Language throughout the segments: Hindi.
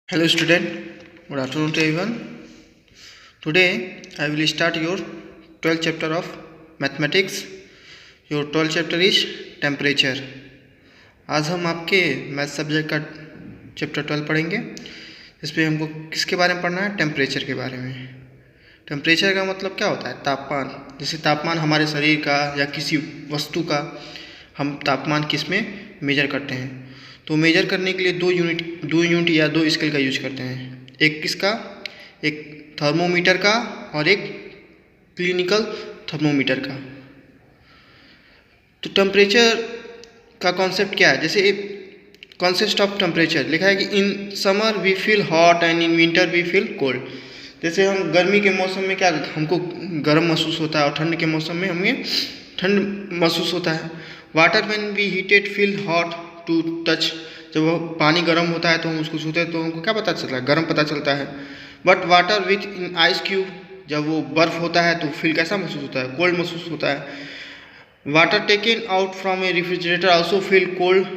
Hello student, good afternoon to everyone. Today I will start your 12th chapter of mathematics. Your 12th chapter is temperature. आज हम आपके मैथ सब्जेक्ट का चैप्टर 12 पढ़ेंगे। इसमें हमको किसके बारे में पढ़ना है? टेम्परेचर के बारे में। टेम्परेचर का मतलब क्या होता है? तापमान। जैसे तापमान हमारे शरीर का या किसी वस्तु का हम तापमान किस में मेजर करते हैं, तो मेजर करने के लिए दो यूनिट या दो स्केल का यूज करते हैं। एक किसका? एक थर्मोमीटर का और एक क्लिनिकल थर्मोमीटर का। तो टेम्परेचर का कॉन्सेप्ट क्या है? जैसे कॉन्सेप्ट ऑफ टेम्परेचर लिखा है कि in summer we feel hot and in winter we feel cold. जैसे हम गर्मी के मौसम में क्या हमको गर्म महसूस होता है और ठंड के मौसम में हमें ठंड महसूस होता है। Water when we heated feel hot to touch. जब वो पानी गर्म होता है तो हम उसको छूते हैं तो हमको क्या पता चलता है? गर्म पता चलता है। But water with in ice cube, जब वो बर्फ़ होता है तो फील कैसा महसूस होता है? कोल्ड महसूस होता है। Water taken out from A refrigerator also feel cold.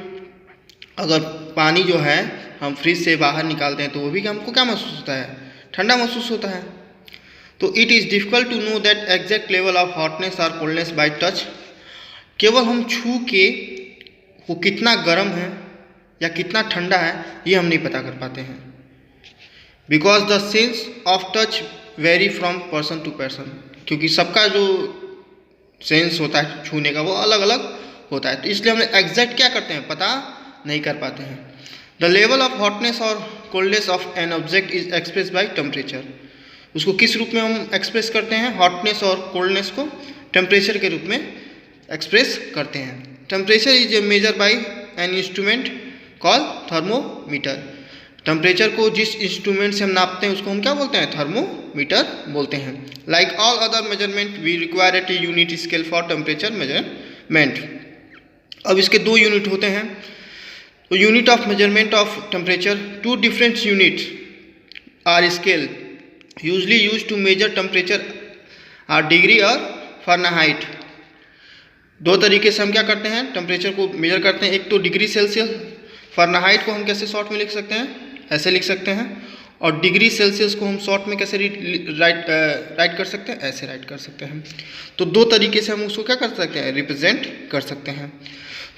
अगर पानी जो है हम फ्रिज से बाहर निकालते हैं तो वो भी हमको क्या महसूस होता है? ठंडा महसूस होता है। तो it is difficult to know that exact level of hotness और कोल्डनेस बाय टच। केवल हम छू के वो कितना गर्म है या कितना ठंडा है ये हम नहीं पता कर पाते हैं। Because the sense of touch vary from person to person, क्योंकि सबका जो सेंस होता है छूने का वो अलग अलग होता है। तो इसलिए हम एग्जैक्ट क्या करते हैं? पता नहीं कर पाते हैं। द लेवल ऑफ हॉटनेस और coldness of an object is express by temperature. उसको किस रूप में हम एक्सप्रेस करते हैं? हॉटनेस और कोल्डनेस को टेम्परेचर के रूप में एक्सप्रेस करते हैं। Temperature is a measure by an instrument call thermometer. Temperature को जिस इंस्ट्रूमेंट से हम नापते हैं उसको हम क्या बोलते हैं? थर्मोमीटर बोलते हैं। Like all other measurement we require at a unit scale for temperature measurement. अब इसके दो यूनिट होते हैं। तो unit of measurement of temperature, two different units are scale usually use to measure temperature are degree और फ़ारेनहाइट। दो तरीके से हम क्या करते हैं? टेम्परेचर को मेजर करते हैं। एक तो डिग्री सेल्सियस। फ़ारेनहाइट को हम कैसे शॉर्ट में लिख सकते हैं? ऐसे लिख सकते हैं। और डिग्री सेल्सियस को हम शॉर्ट में कैसे राइट कर सकते हैं? ऐसे राइट कर सकते हैं। तो दो तरीके से हम उसको क्या कर सकते हैं? रिप्रेजेंट कर सकते हैं।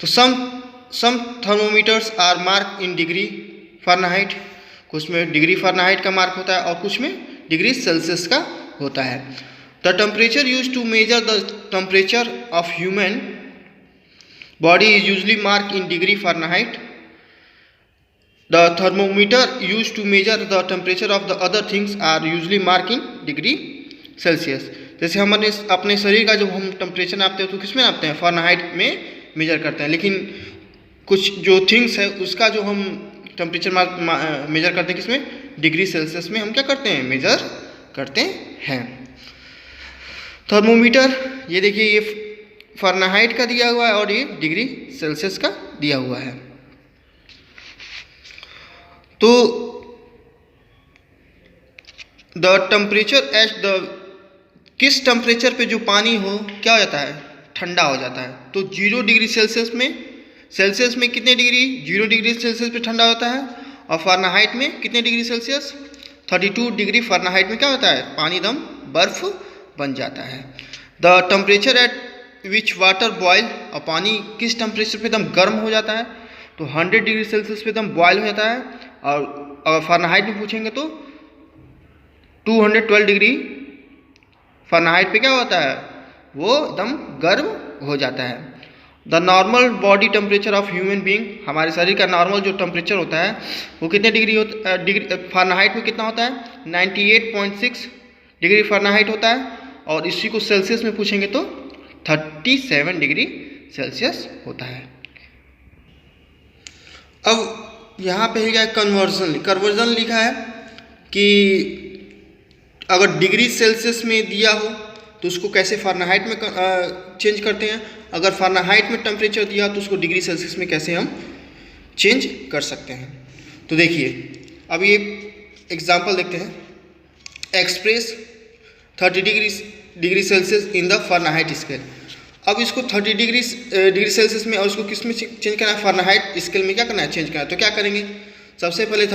तो some thermometers are marked in degree Fahrenheit. कुछ में डिग्री फ़ारेनहाइट का मार्क होता है और कुछ में डिग्री सेल्सियस का होता है। The temperature use to measure the temperature of human body is usually mark in degree Fahrenheit. The thermometer used to measure the temperature of the other things are usually marked in degree Celsius। जैसे हमारे अपने शरीर का जब हम टेम्परेचर नापते हैं तो किस में नापते हैं? फ़ारेनहाइट में मेजर करते हैं। लेकिन कुछ जो थिंग्स है उसका जो हम टेम्परेचर मेजर करते हैं किसमें? डिग्री सेल्सियस में हम क्या करते हैं? मेजर करते हैं। थर्मोमीटर, ये देखिए, ये फ़ारेनहाइट का दिया हुआ है और ये डिग्री सेल्सियस का दिया हुआ है। तो द टेम्परेचर एट द, किस टेम्परेचर पे जो पानी हो क्या हो जाता है? ठंडा हो जाता है। तो 0 डिग्री सेल्सियस में कितने डिग्री? 0 डिग्री सेल्सियस पे ठंडा होता है। और फ़ारेनहाइट में कितने डिग्री सेल्सियस? 32 डिग्री फ़ारेनहाइट में क्या होता है? पानी एकदम बर्फ़ बन जाता है। The temperature at which water boil, और पानी किस टेम्परेचर पे एकदम गर्म हो जाता है? तो 100 डिग्री सेल्सियस पे एकदम बॉयल हो जाता है। और अगर फ़ारेनहाइट में पूछेंगे तो 212 डिग्री फ़ारेनहाइट पे क्या होता है? वो एकदम गर्म हो जाता है। The normal body temperature of human being, हमारे शरीर का नॉर्मल जो टेम्परेचर होता है वो कितने डिग्री फ़ारेनहाइट में कितना होता है? 98.6 डिग्री फ़ारेनहाइट होता है। और इसी को सेल्सियस में पूछेंगे तो 37 डिग्री सेल्सियस होता है। अब यहाँ पे है क्या? कन्वर्जन लिखा है कि अगर डिग्री सेल्सियस में दिया हो तो उसको कैसे फ़ारेनहाइट में चेंज करते हैं। अगर फ़ारेनहाइट में टेम्परेचर दिया तो उसको डिग्री सेल्सियस में कैसे हम चेंज कर सकते हैं। तो देखिए, अब ये एग्जांपल देखते हैं। Express 30 degree Celsius in the Fahrenheit scale. अब इसको 30 डिग्री सेल्सियस में और इसको किस में चेंज करना है? फ़ारेनहाइट स्केल में क्या करना है? चेंज करना है। तो क्या करेंगे? सबसे पहले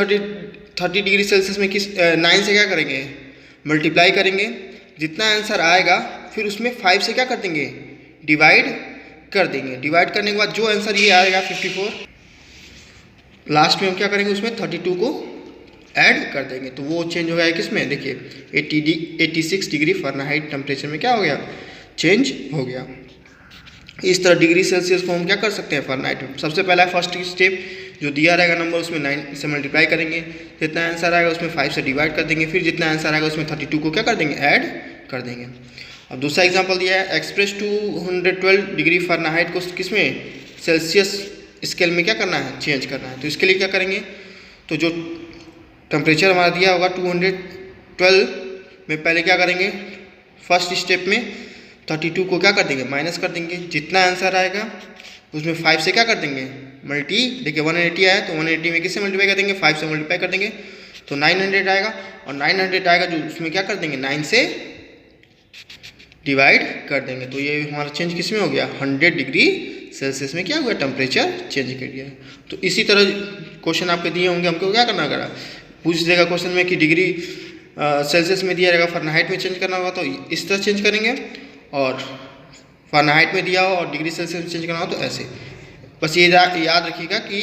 30 डिग्री सेल्सियस में किस 9 से क्या करेंगे, मल्टीप्लाई करेंगे, जितना आंसर आएगा फिर उसमें 5 से क्या कर देंगे, डिवाइड कर देंगे। डिवाइड करने के बाद जो आंसर ये आएगा 54, लास्ट में हम क्या करेंगे, उसमें 32 को ऐड कर देंगे, तो वो चेंज हो गया किसमें, देखिए 86 डिग्री फ़ारेनहाइट टेम्परेचर में क्या हो गया, चेंज हो गया। इस तरह डिग्री सेल्सियस को हम क्या कर सकते हैं फ़ारेनहाइट में। सबसे पहला फर्स्ट स्टेप, जो दिया रहेगा नंबर उसमें 9 से मल्टीप्लाई करेंगे, जितना आंसर आएगा उसमें 5 से डिवाइड कर देंगे, फिर जितना आंसर आएगा उसमें 32 को क्या कर देंगे, ऐड कर देंगे। अब दूसरा एग्जांपल दिया है, एक्सप्रेस 212 डिग्री फ़ारेनहाइट को किस में, सेल्सियस स्केल में क्या करना है, चेंज करना है। तो इसके लिए क्या करेंगे, तो जो टेम्परेचर हमारा दिया होगा 212 में पहले क्या करेंगे, फर्स्ट स्टेप में 32 को क्या कर देंगे, माइनस कर देंगे, जितना आंसर आएगा उसमें 5 से क्या कर देंगे, मल्टी, देखिए 180 आया तो 180 में किससे मल्टीप्लाई कर देंगे, 5 से मल्टीप्लाई कर देंगे तो 900 आएगा, और 900 आएगा जो उसमें क्या कर देंगे, 9 से डिवाइड कर देंगे। तो ये हमारा चेंज किस में हो गया, 100 डिग्री सेल्सियस में क्या हुआ, टेम्परेचर चेंज कर दिया। तो इसी तरह क्वेश्चन आपके दिए होंगे, हमको क्या करना होगा, पूछ देगा क्वेश्चन में कि डिग्री सेल्सियस में दिया रहेगा, फ़ारेनहाइट में चेंज करना होगा तो इस तरह चेंज करेंगे, और फ़ारेनहाइट में दिया हो और डिग्री सेल्सियस में चेंज करना हो तो ऐसे। बस ये याद रखिएगा कि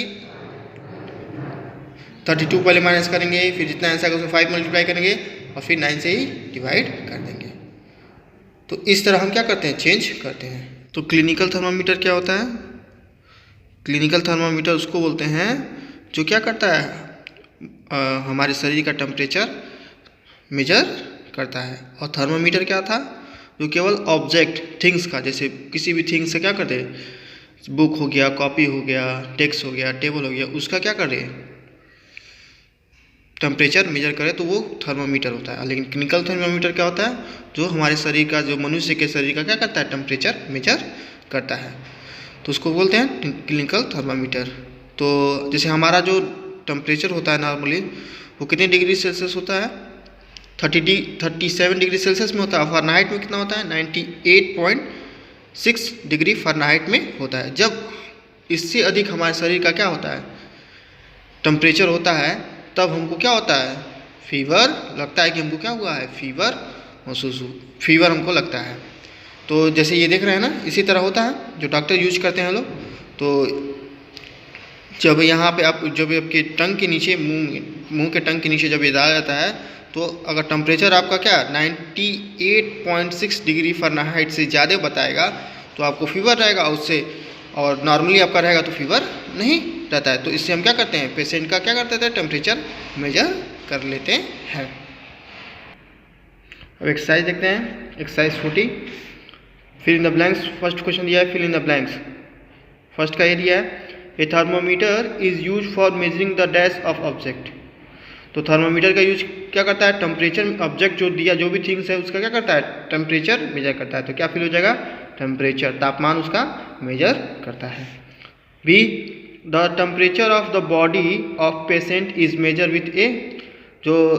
32 पहले माइनस करेंगे, फिर जितना आंसर आएगा उसमें 5 मल्टीप्लाई करेंगे और फिर 9 से ही डिवाइड कर देंगे। तो इस तरह हम क्या करते हैं, चेंज करते हैं। तो क्लिनिकल थर्मामीटर क्या होता है, क्लिनिकल थर्मामीटर उसको बोलते हैं जो क्या करता है, हमारे शरीर का टेम्परेचर मेजर करता है। और थर्मामीटर क्या था, जो केवल ऑब्जेक्ट थिंग्स का, जैसे किसी भी थिंग्स से क्या करते हैं, बुक हो गया, कॉपी हो गया, डेस्क हो गया, टेबल हो गया, उसका क्या कर रहे हैं, टेम्परेचर मेजर करे तो वो थर्मामीटर होता है। लेकिन क्लिनिकल थर्मामीटर क्या होता है, जो हमारे शरीर का, जो मनुष्य के शरीर का क्या करता है, टेम्परेचर मेजर करता है, तो उसको बोलते हैं क्लिनिकल थर्मामीटर। तो जैसे हमारा जो टेम्परेचर होता है नॉर्मली वो कितने डिग्री सेल्सियस होता है, 37 डिग्री सेल्सियस में होता है। फ़ारेनहाइट में कितना होता है, 98.6 डिग्री फ़ारेनहाइट में होता है। जब इससे अधिक हमारे शरीर का क्या होता है, टेम्परेचर होता है, तब हमको क्या होता है, फीवर लगता है कि हमको क्या हुआ है, फीवर महसूस, फीवर हमको लगता है। तो जैसे ये देख रहे हैं ना, इसी तरह होता है जो डॉक्टर यूज करते हैं लोग। तो जब यहाँ पे आप, जब आपके टंग के नीचे, मुंह के टंग के नीचे जब ये डाला जाता है, तो अगर टेम्परेचर आपका क्या 98.6 डिग्री फ़ारेनहाइट से ज़्यादा बताएगा तो आपको फीवर रहेगा उससे, और नॉर्मली आपका रहेगा तो फीवर नहीं रहता है। तो इससे हम क्या करते हैं, पेशेंट का क्या करते थे, टेम्परेचर मेजर कर लेते हैं। अब एक्सरसाइज देखते हैं, exercise 40, fill in the blanks. First question दिया है, fill in the blanks. First का ये दिया है, a thermometer is use for measuring the dash of object. तो थर्मोमीटर का यूज क्या करता है, टेम्परेचर, ऑब्जेक्ट जो दिया, जो भी थिंग्स है उसका क्या करता है, टेम्परेचर मेजर करता है। तो क्या फिल हो जाएगा, टेम्परेचर, तापमान उसका मेजर करता है। B, the temperature of the body of patient is measure with a, जो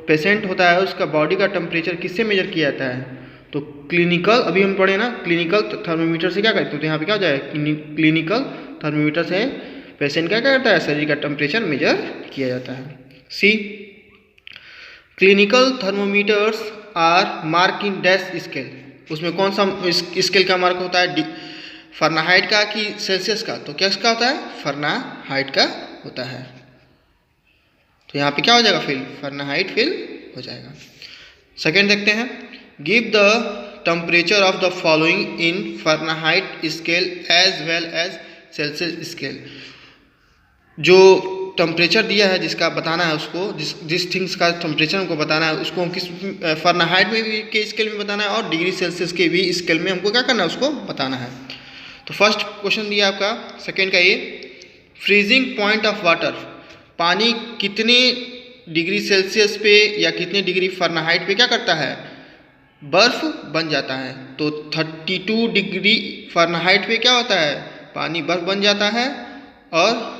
पेशेंट होता है उसका बॉडी का टेम्परेचर किससे मेजर किया जाता है, तो क्लिनिकल, अभी हम पढ़े ना, क्लिनिकल थर्मोमीटर से क्या करते हैं, तो यहाँ पे क्या हो जाएगा, क्लिनिकल थर्मोमीटर से पेशेंट का क्या करता है, शरीर का टेम्परेचर मेजर किया जाता है। C, clinical thermometers are marked in dash scale, उसमें कौन सा स्केल का मार्क होता है, फ़ारेनहाइट का कि सेल्सियस का, तो क्या इसका होता है, फ़ारेनहाइट का होता है। तो यहाँ पे क्या हो जाएगा, फिल, फ़ारेनहाइट फिल हो जाएगा। सेकेंड देखते हैं, give the temperature of the following in Fahrenheit scale as well as Celsius scale. जो टेम्परेचर दिया है जिसका बताना है उसको, जिस थिंग्स का टेम्परेचर हमको बताना है उसको हम किस फ़ारेनहाइट में भी के स्केल में बताना है और डिग्री सेल्सियस के भी स्केल में हमको क्या करना है, उसको बताना है। तो फर्स्ट क्वेश्चन दिया आपका, सेकेंड का ये, फ्रीजिंग पॉइंट ऑफ वाटर, पानी कितने डिग्री सेल्सियस पे या कितने डिग्री फ़ारेनहाइट पे क्या करता है, बर्फ़ बन जाता है। तो 32 डिग्री फ़ारेनहाइट पे क्या होता है, पानी बर्फ़ बन जाता है, और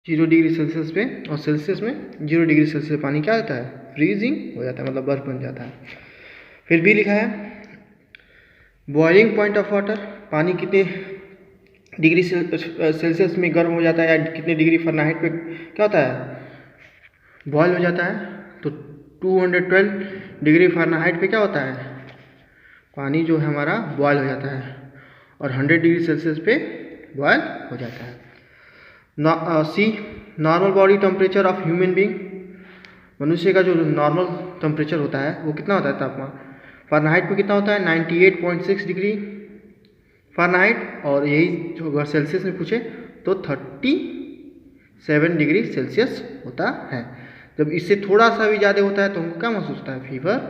0 डिग्री सेल्सियस पे, और सेल्सियस में 0 डिग्री सेल्सियस पानी क्या होता है, फ्रीजिंग हो जाता है, मतलब बर्फ़ बन जाता है। फिर भी लिखा है, बॉइलिंग पॉइंट ऑफ वाटर, पानी कितने डिग्री सेल्सियस में गर्म हो जाता है, या कितने डिग्री फ़ारेनहाइट पे क्या होता है, बॉयल हो जाता है। तो 212 डिग्री फ़ारेनहाइट पे क्या होता है, पानी जो है हमारा बॉयल हो जाता है, और 100 डिग्री सेल्सियस पे बॉयल हो जाता है। C normal body temperature of human being, मनुष्य का जो नॉर्मल टेम्परेचर होता है वो कितना होता है, तापमान फ़ारेनहाइट में कितना होता है, 98.6 डिग्री फ़ारेनहाइट, और यही जो अगर सेल्सियस में पूछे तो 37 डिग्री सेल्सियस होता है। जब इससे थोड़ा सा भी ज़्यादा होता है तो हमको क्या महसूस होता है, फीवर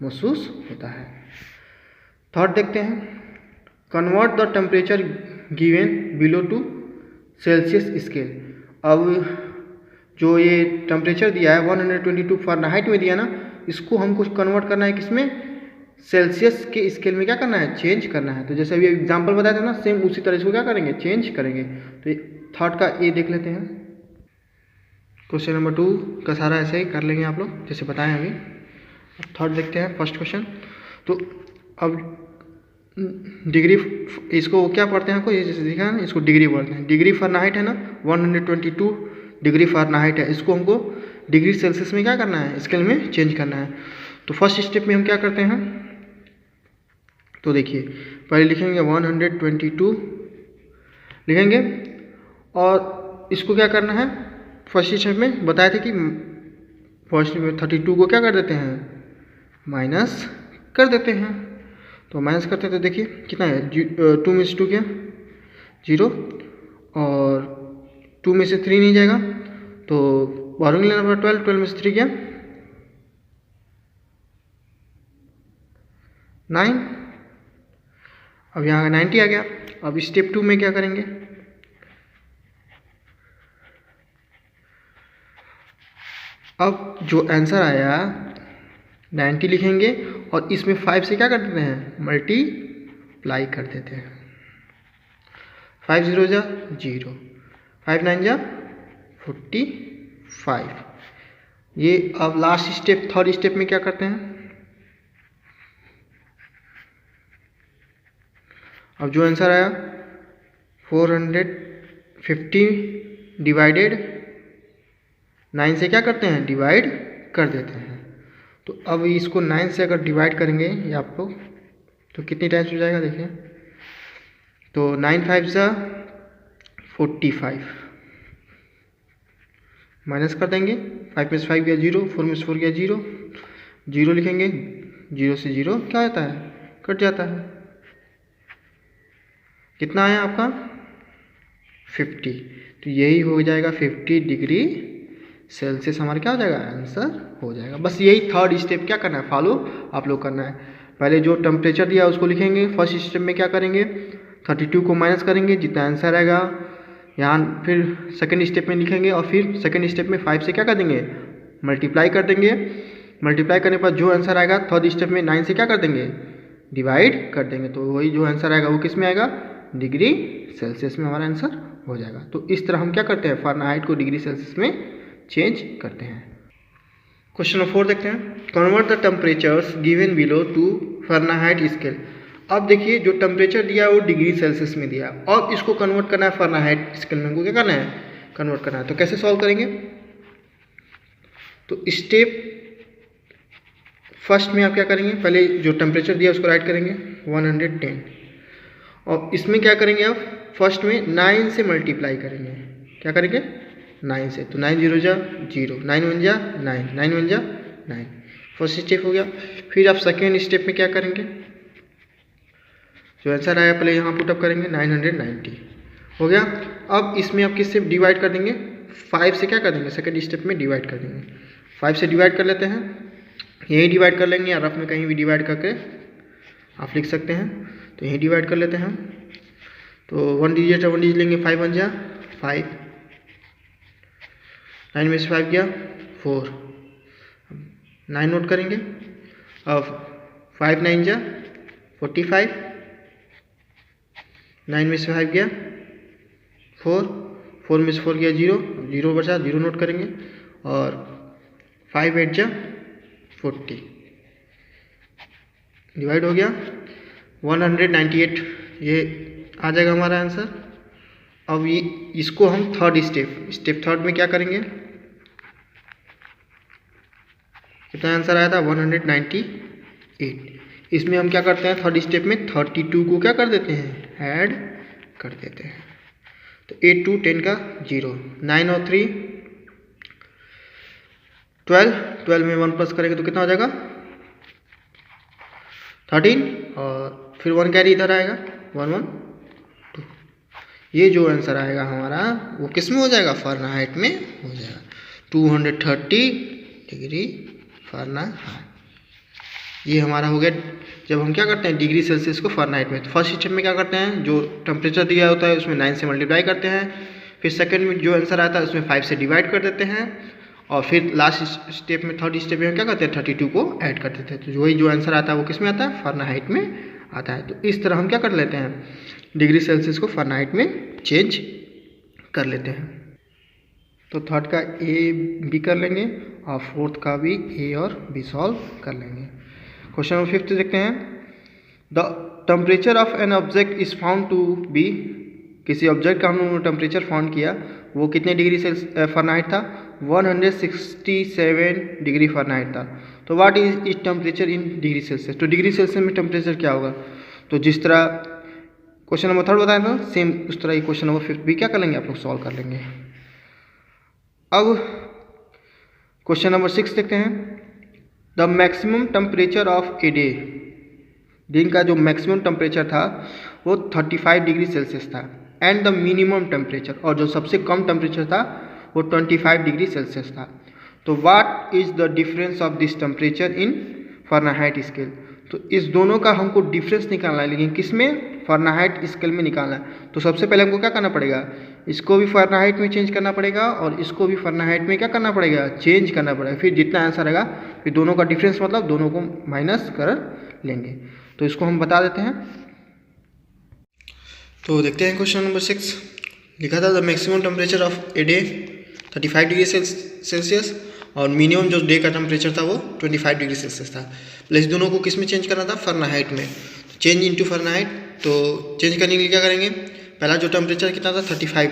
महसूस होता है। थर्ड देखते हैं, convert the temperature given below to Celsius scale. अब जो ये टेम्परेचर दिया है 122 फ़ारेनहाइट में दिया ना, इसको हमको कन्वर्ट करना है किसमें, सेल्सियस के स्केल में क्या करना है, चेंज करना है। तो जैसे अभी एग्जांपल बताया था ना, सेम उसी तरह इसको क्या करेंगे, चेंज करेंगे। तो थर्ड का ए देख लेते हैं। क्वेश्चन नंबर 2 का सारा ऐसे ही कर लेंगे आप लोग जैसे बताएं अभी। अब थर्ड देखते हैं, फर्स्ट क्वेश्चन। तो अब डिग्री, इसको क्या पढ़ते हैं, आपको ये जैसे दिखा है ना, इसको डिग्री पढ़ते हैं। डिग्री फ़ारेनहाइट है ना, 122 डिग्री फ़ारेनहाइट है, इसको हमको डिग्री सेल्सियस में क्या करना है, स्केल में चेंज करना है। तो फर्स्ट स्टेप में हम क्या करते हैं, तो देखिए पहले लिखेंगे 122 लिखेंगे, और इसको क्या करना है, फर्स्ट स्टेप में बताए थे कि फर्स्ट में 32 को क्या कर देते हैं, माइनस कर देते हैं। तो माइनस करते हैं तो देखिए कितना है, 2 में से 2 क्या 0, और 2 में से 3 नहीं जाएगा तो बारह लेना पड़ा 12, 12 में से 3 क्या 9। अब यहाँ 90 आ गया। अब स्टेप 2 में क्या करेंगे, अब जो आंसर आया 90 लिखेंगे, और इसमें 5 से क्या कर देते हैं, मल्टीप्लाई कर देते हैं। 5 0 जा 0, 5 9 जा 45। ये अब लास्ट स्टेप, थर्ड स्टेप में क्या करते हैं, अब जो आंसर आया 450 डिवाइडेड 9 से क्या करते हैं, डिवाइड कर देते हैं। तो अब इसको 9 से अगर डिवाइड करेंगे ये आपको, तो कितनी टाइम्स हो जाएगा देखिए, तो 9 5 जा 45, माइनस कर देंगे, 5 में से 5 गया 0, 4 में से 4 गया 0, 0 लिखेंगे, 0 से 0 क्या होता है, कट जाता है। कितना आया आपका 50, तो यही हो जाएगा 50 डिग्री सेल्सियस हमारा क्या हो जाएगा, आंसर हो जाएगा। बस यही थर्ड स्टेप क्या करना है, फॉलो आप लोग करना है। पहले जो टेम्परेचर दिया उसको लिखेंगे, फर्स्ट स्टेप में क्या करेंगे 32 को माइनस करेंगे, जितना आंसर आएगा यहाँ, फिर सेकंड स्टेप में लिखेंगे, और फिर सेकंड स्टेप में 5 से क्या कर देंगे, मल्टीप्लाई कर देंगे। मल्टीप्लाई करने पर जो आंसर आएगा थर्ड स्टेप में 9 से क्या कर देंगे, डिवाइड कर देंगे। तो वही जो आंसर आएगा वो किस में आएगा, डिग्री सेल्सियस में हमारा आंसर हो जाएगा। तो इस तरह हम क्या करते हैं, फ़ारेनहाइट को डिग्री सेल्सियस में चेंज करते हैं। क्वेश्चन नंबर 4 देखते हैं, convert the temperatures given below to Fahrenheit scale. अब देखिए जो टेम्परेचर दिया वो डिग्री सेल्सियस में दिया, और इसको कन्वर्ट करना है फ़ारेनहाइट स्केल में, हमको क्या करना है, कन्वर्ट करना है। तो कैसे सॉल्व करेंगे, तो स्टेप फर्स्ट में आप क्या करेंगे, पहले जो टेम्परेचर दिया उसको राइट करेंगे 110, और इसमें क्या करेंगे आप, फर्स्ट में 9 से मल्टीप्लाई करेंगे, क्या करेंगे 9 से, तो 9 0 जा 0, 9 1 जा 9, 9 1 जा 9, फर्स्ट स्टेप हो गया। फिर आप सेकेंड स्टेप में क्या करेंगे, जो आंसर आया पहले यहाँ पुटअप करेंगे 990 हो गया। अब इसमें आप किससे डिवाइड कर देंगे, 5 से क्या कर देंगे, सेकेंड स्टेप में डिवाइड कर देंगे, 5 से डिवाइड कर लेते हैं, यही डिवाइड कर लेंगे, या रफ में कहीं भी डिवाइड करके आप लिख सकते हैं। तो यही डिवाइड कर लेते हैं, तो 1 डिजिट है 1 डिजिट लेंगे, 5 1 जा 5, 9 में से 5 गया 4, 9 नोट करेंगे, अब 5 9 जा 45, 9 में से 5 गया 4, 4 में से 4 गया 0, 0 बचा 0 नोट करेंगे, और 5 8 जा 40, डिवाइड हो गया 198, ये आ जाएगा हमारा आंसर अब ये इसको हम थर्ड स्टेप थर्ड में क्या करेंगे, कितना आंसर आया था 198। इसमें हम क्या करते हैं थर्ड स्टेप में 32 को क्या कर देते हैं, ऐड कर देते हैं। तो 8 2 10 का 0, 9 और 3 12 में 1 प्लस करेंगे तो कितना हो जाएगा 13, और फिर 1 कैरी इधर आएगा 1 1 2। ये जो आंसर आएगा हमारा वो किस में हो जाएगा, फ़ारेनहाइट में हो जाएगा, 230 डिग्री फ़ारेनहाइट। ये हमारा हो गया जब हम क्या करते हैं डिग्री सेल्सियस को फ़ारेनहाइट में। तो फर्स्ट स्टेप में क्या करते हैं, जो टेम्परेचर दिया होता है उसमें 9 से मल्टीप्लाई करते हैं, फिर सेकंड में जो आंसर आता है उसमें 5 से डिवाइड कर देते हैं, और फिर लास्ट स्टेप में थर्ड स्टेप में हम क्या करते हैं 32 को ऐड कर देते हैं। तो वही जो आंसर आता है वो किस में आता है, फ़ारेनहाइट में आता है। तो इस तरह हम क्या कर लेते हैं डिग्री सेल्सियस को फ़ारेनहाइट में चेंज कर लेते हैं। तो थर्ड का ए बी कर लेंगे और फोर्थ का भी ए और बी सॉल्व कर लेंगे। क्वेश्चन नंबर 5 देखते हैं, the temperature of an object is found to be, किसी ऑब्जेक्ट का हमने टेम्परेचर फाउंड किया वो कितने डिग्री फ़ारेनहाइट था, 167 डिग्री फ़ारेनहाइट था। तो what is it temperature in degree Celsius, तो डिग्री सेल्सियस में टेम्परेचर क्या होगा। तो जिस तरह क्वेश्चन नंबर 3 बताया था सेम उस तरह ही क्वेश्चन नंबर 5 भी क्या कर लेंगे आप लोग सॉल्व कर लेंगे। अब क्वेश्चन नंबर 6 देखते हैं, the maximum temperature of a day, दिन का जो मैक्सिमम टेम्परेचर था वो 35 डिग्री सेल्सियस था, एंड द मिनिमम टेम्परेचर, और जो सबसे कम टेम्परेचर था वो 25 डिग्री सेल्सियस था। तो what is the difference of this temperature in Fahrenheit scale. तो इस दोनों का हमको डिफरेंस निकालना है, लेकिन किस में, फ़ारेनहाइट स्केल में निकालना है। तो सबसे पहले हमको क्या करना पड़ेगा, इसको भी फ़ारेनहाइट में चेंज करना पड़ेगा और इसको भी फ़ारेनहाइट में क्या करना पड़ेगा, चेंज करना पड़ेगा। फिर जितना आंसर आएगा फिर दोनों का डिफरेंस मतलब दोनों को माइनस कर लेंगे। तो इसको हम बता देते हैं। तो देखते हैं क्वेश्चन नंबर 6, लिखा था the maximum temperature of a day 35 degree Celsius और मिनिमम जो डे का टेम्परेचर था वो 25 डिग्री सेल्सियस था। प्लस दोनों को किस में चेंज करना था, फ़ारेनहाइट में। चेंज इनटू फ़ारेनहाइट, तो चेंज करने के लिए क्या करेंगे, पहला जो टेम्परेचर कितना था 35,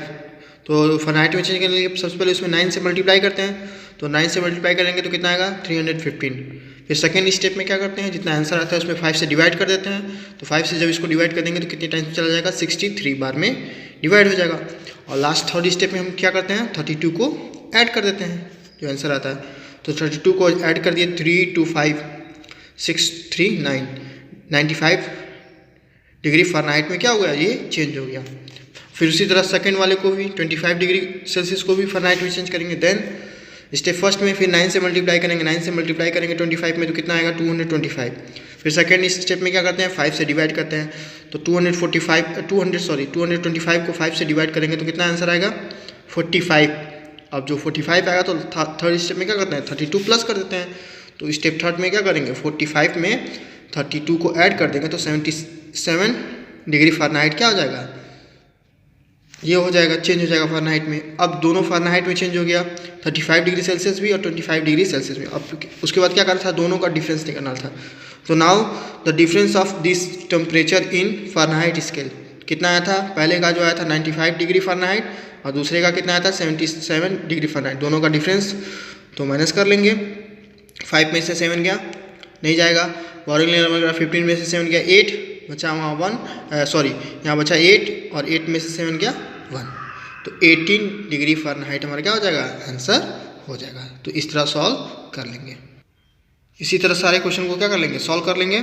तो फ़ारेनहाइट में चेंज करने के लिए सबसे पहले उसमें 9 से मल्टीप्लाई करते हैं। तो 9 से मल्टीप्लाई करेंगे तो कितना आएगा 315। फिर सेकेंड स्टेप में क्या करते हैं, जितना आंसर आता है उसमें 5 से डिवाइड कर देते हैं। तो 5 से जब इसको डिवाइड कर देंगे तो कितने टाइम चला जाएगा, 63 बार में डिवाइड हो जाएगा। और लास्ट थर्ड स्टेप में हम क्या करते हैं 32 को ऐड कर देते हैं जो आंसर आता है। तो 32 को ऐड कर दिए, 3 2 5 6 3 9, 95 डिग्री फ़ारेनहाइट में क्या हो गया, ये चेंज हो गया। फिर उसी तरह सेकंड वाले को भी 25 डिग्री सेल्सियस को भी फ़ारेनहाइट में चेंज करेंगे। देन स्टेप फर्स्ट में फिर 9 से मल्टीप्लाई करेंगे, 9 से मल्टीप्लाई करेंगे 25 में तो कितना आएगा 225। फिर सेकंड स्टेप में क्या करते हैं 5 से डिवाइड करते हैं। तो 225 को 5 से डिवाइड करेंगे तो कितना आंसर आएगा 45। अब जो 45 आएगा तो थर्ड स्टेप में क्या करते हैं 32 प्लस कर देते हैं। तो स्टेप थर्ड में क्या करेंगे 45 में 32 को ऐड कर देंगे तो 77 डिग्री फ़ारेनहाइट क्या हो जाएगा, ये हो जाएगा, चेंज हो जाएगा फ़ारेनहाइट में। अब दोनों फ़ारेनहाइट में चेंज हो गया, 35 डिग्री सेल्सियस भी और 25 डिग्री सेल्सियस में। अब उसके बाद क्या करना था, दोनों का डिफरेंस निकालना था। तो now the difference of this temperature in Fahrenheit scale कितना आया था, पहले का जो आया था 95 डिग्री फ़ारेनहाइट और दूसरे का कितना आया था 77 डिग्री फ़ारेनहाइट। दोनों का डिफरेंस तो माइनस कर लेंगे, 5 में से 7 गया नहीं जाएगा, बोरिंग लेवल 15 में से 7 गया 8, बचा वहाँ 1 सॉरी यहाँ बचा 8 और 8 में से 7 गया 1। तो 18 डिग्री फ़ारेनहाइट हमारा क्या हो जाएगा, आंसर हो जाएगा। तो इस तरह सॉल्व कर लेंगे। इसी तरह सारे क्वेश्चन को क्या कर लेंगे, सॉल्व कर लेंगे।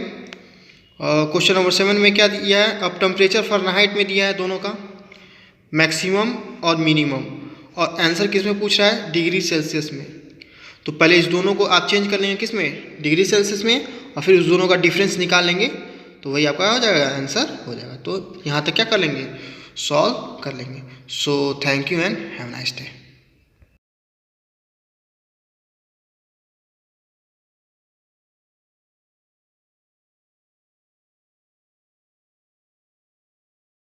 क्वेश्चन नंबर 7 में क्या दिया है, अब टेम्परेचर फ़ारेनहाइट में दिया है दोनों का, मैक्सिमम और मिनिमम, और आंसर किस में पूछ रहा है, डिग्री सेल्सियस में। तो पहले इस दोनों को आप चेंज कर लेंगे किस में, डिग्री सेल्सियस में, और फिर उस दोनों का डिफरेंस निकाल लेंगे तो वही आपका हो जाएगा, आंसर हो जाएगा। तो यहाँ तक क्या कर लेंगे, सॉल्व कर लेंगे। So thank you and have a nice day.